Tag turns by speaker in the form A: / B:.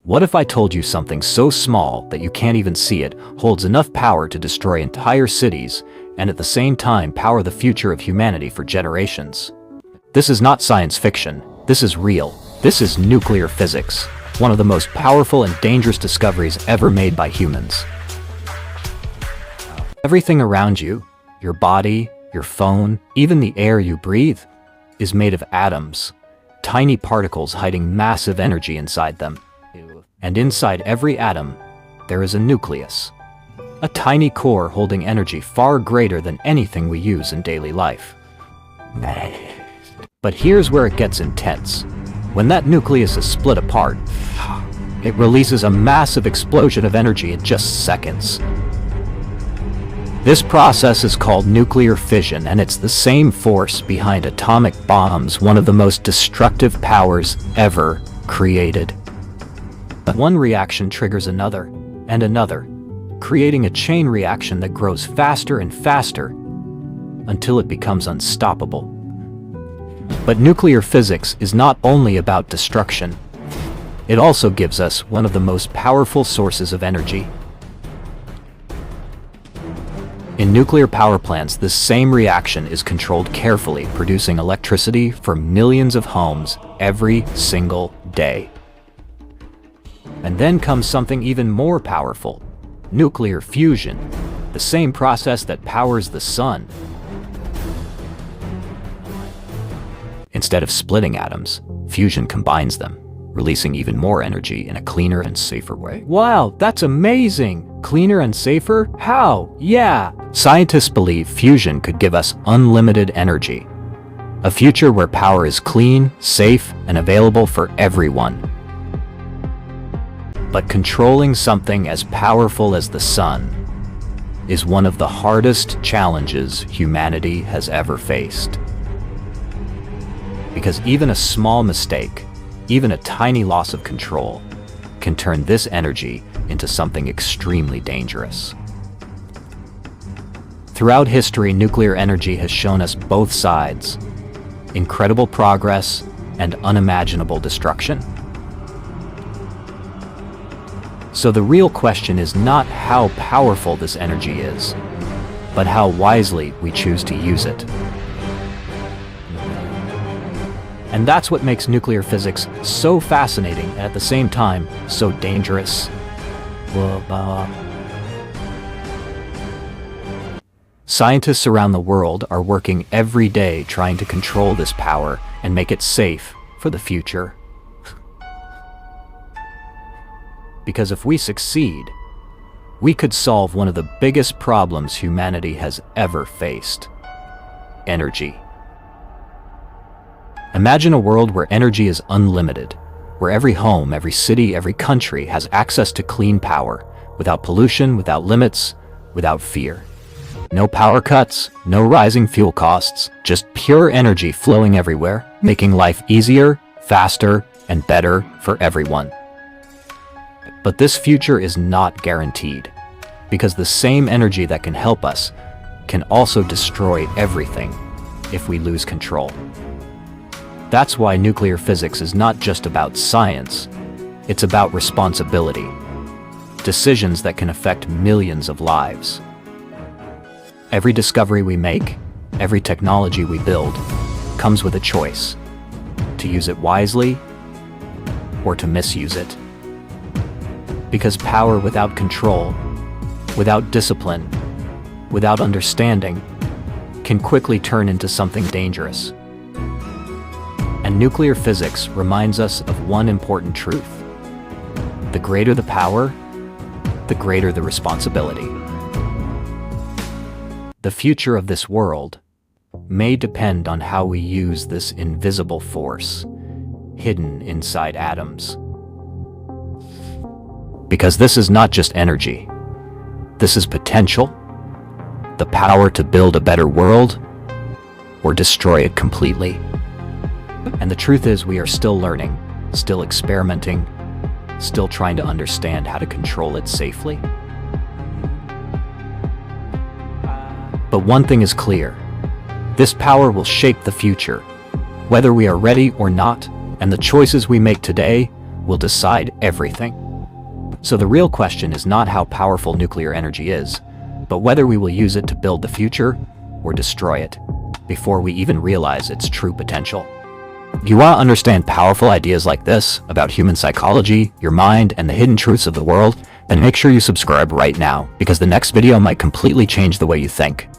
A: What if I told you something so small that you can't even see it holds enough power to destroy entire cities and at the same time power the future of humanity for generations? This is not science fiction. This is real. This is nuclear physics, one of the most powerful and dangerous discoveries ever made by humans. Everything around you, your body, your phone, even the air you breathe, is made of atoms, tiny particles hiding massive energy inside them. And inside every atom, there is a nucleus, a tiny core holding energy far greater than anything we use in daily life. But here's where it gets intense. When that nucleus is split apart, it releases a massive explosion of energy in just seconds. This process is called nuclear fission, and it's the same force behind atomic bombs, one of the most destructive powers ever created. One reaction triggers another and another, creating a chain reaction that grows faster and faster until it becomes unstoppable. But nuclear physics is not only about destruction. It also gives us one of the most powerful sources of energy. In nuclear power plants, this same reaction is controlled carefully, producing electricity for millions of homes every single day. And then comes something even more powerful: nuclear fusion, the same process that powers the sun. Instead of splitting atoms, fusion combines them, releasing even more energy in a cleaner and safer way. Wow, that's amazing! Cleaner and safer? How? Yeah! Scientists believe fusion could give us unlimited energy. A future where power is clean, safe, and available for everyone. But controlling something as powerful as the sun is one of the hardest challenges humanity has ever faced. Because even a small mistake, even a tiny loss of control, can turn this energy into something extremely dangerous. Throughout history, nuclear energy has shown us both sides: incredible progress and unimaginable destruction. So the real question is not how powerful this energy is, but how wisely we choose to use it. And that's what makes nuclear physics so fascinating and at the same time so dangerous. Scientists around the world are working every day trying to control this power and make it safe for the future. Because if we succeed, we could solve one of the biggest problems humanity has ever faced: energy. Imagine a world where energy is unlimited, where every home, every city, every country has access to clean power, without pollution, without limits, without fear. No power cuts, no rising fuel costs, just pure energy flowing everywhere, making life easier, faster, and better for everyone. But this future is not guaranteed, because the same energy that can help us can also destroy everything if we lose control. That's why nuclear physics is not just about science, it's about responsibility. Decisions that can affect millions of lives. Every discovery we make, every technology we build, comes with a choice: to use it wisely or to misuse it. Because power without control, without discipline, without understanding, can quickly turn into something dangerous. And nuclear physics reminds us of one important truth: the greater the power, the greater the responsibility. The future of this world may depend on how we use this invisible force hidden inside atoms. Because this is not just energy. This is potential, the power to build a better world or destroy it completely. And the truth is, we are still learning, still experimenting, still trying to understand how to control it safely. But one thing is clear: this power will shape the future, whether we are ready or not, and the choices we make today will decide everything. So the real question is not how powerful nuclear energy is, but whether we will use it to build the future or destroy it before we even realize its true potential. If you want to understand powerful ideas like this about human psychology, your mind, and the hidden truths of the world, then make sure you subscribe right now, because the next video might completely change the way you think.